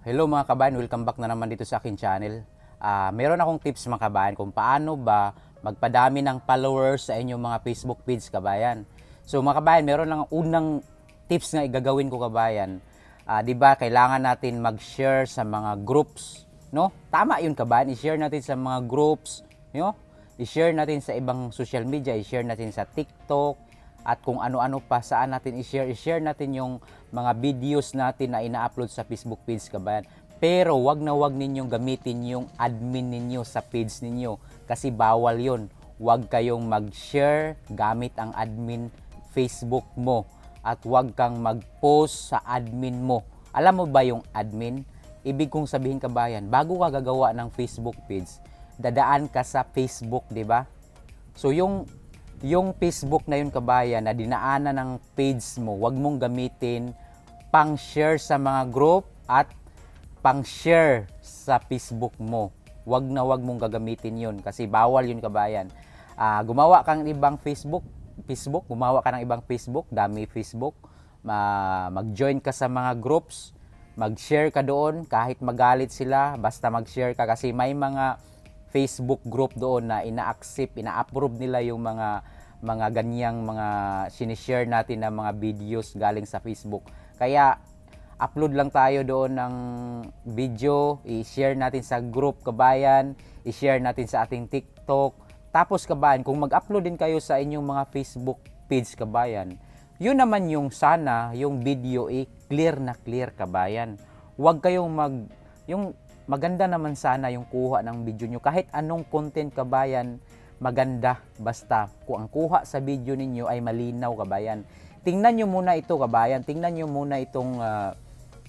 Hello mga kabayan, welcome back na naman dito sa akin channel. Meron akong tips mga kabayan kung paano ba magpadami ng followers sa inyong mga Facebook feeds kabayan. So mga kabayan, meron lang unang tips na igagawin ko kabayan. 'Di ba kailangan natin mag-share sa mga groups, no? Tama 'yun kabayan, i-share natin sa mga groups, no? I-share natin sa ibang social media, i-share natin sa TikTok, at kung ano-ano pa saan natin i-share natin yung mga videos natin na ina-upload sa Facebook page kabayan. Pero wag na wag ninyong gamitin yung admin ninyo sa page ninyo kasi bawal yon. Wag kayong mag-share gamit ang admin Facebook mo at wag kang mag-post sa admin mo. Alam mo ba yung admin? Ibig kong sabihin kabayan, bago ka gagawa ng Facebook page, dadaan ka sa Facebook, 'di ba? So yung Facebook na yun kabayan na dinaanan ng page mo, wag mong gamitin pang-share sa mga group at pang-share sa Facebook mo. Wag na wag mong gagamitin yun kasi bawal yun kabayan. Gumawa kang ibang Facebook, gumawa ka ng ibang Facebook, dami Facebook, mag-join ka sa mga groups, mag-share ka doon kahit magalit sila, basta mag-share ka kasi may mga Facebook group doon na ina-accept, ina-approve nila yung mga ganyang mga sinishare natin na mga videos galing sa Facebook. Kaya upload lang tayo doon ng video, i-share natin sa group kabayan, i-share natin sa ating TikTok. Tapos kabayan, kung mag-upload din kayo sa inyong mga Facebook page kabayan, yun naman yung sana, yung video clear na clear kabayan. Huwag kayong yung maganda naman sana yung kuha ng video nyo. Kahit anong content kabayan, maganda. Basta kung ang kuha sa video ninyo ay malinaw kabayan. Tingnan nyo muna ito kabayan. Tingnan nyo muna itong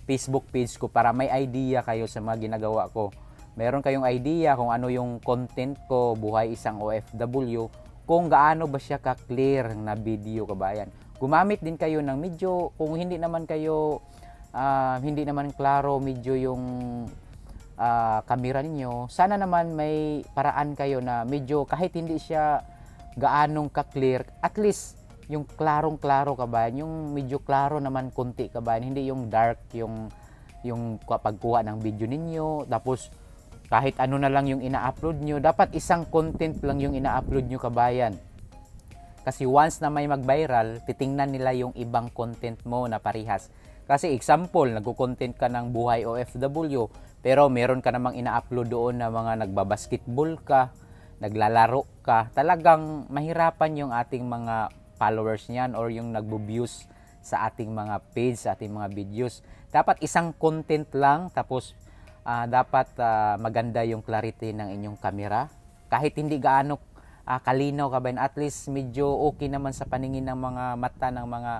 Facebook page ko para may idea kayo sa mga ginagawa ko. Meron kayong idea kung ano yung content ko, buhay isang OFW, kung gaano ba siya ka-clear na video kabayan. Gumamit din kayo ng medyo, kung hindi naman kayo, hindi naman klaro medyo yung camera ninyo, sana naman may paraan kayo na medyo kahit hindi siya gaanong ka-clear, at least yung klarong-klaro kabayan, yung medyo klaro naman konti kabayan, hindi yung dark yung pagkuha ng video ninyo, tapos kahit ano na lang yung ina-upload nyo, dapat isang content lang yung ina-upload nyo kabayan. Kasi once na may mag-viral, titingnan nila yung ibang content mo na parihas. Kasi example, nagko-content ka ng buhay OFW, pero meron ka namang ina-upload doon na mga nagbabasketball ka, naglalaro ka, talagang mahirapan yung ating mga followers niyan or yung nagbo-views sa ating mga page, sa ating mga videos. Dapat isang content lang, tapos dapat maganda yung clarity ng inyong camera. Kahit hindi gaano kalinaw kabayan, at least medyo okay naman sa paningin ng mga mata ng mga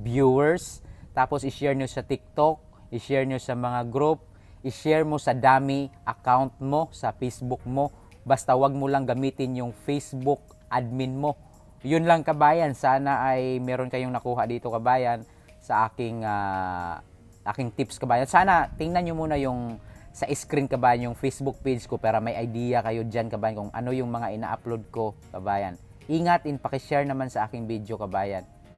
viewers. Tapos i-share nyo sa TikTok, i-share nyo sa mga group, i-share mo sa dami account mo, sa Facebook mo. Basta wag mo lang gamitin yung Facebook admin mo. Yun lang kabayan, sana ay meron kayong nakuha dito kabayan sa aking tips kabayan. Sana tingnan nyo muna yung sa screen kabayan yung Facebook page ko para may idea kayo dyan kabayan kung ano yung mga ina-upload ko kabayan. Ingat, pakishare naman sa aking video kabayan.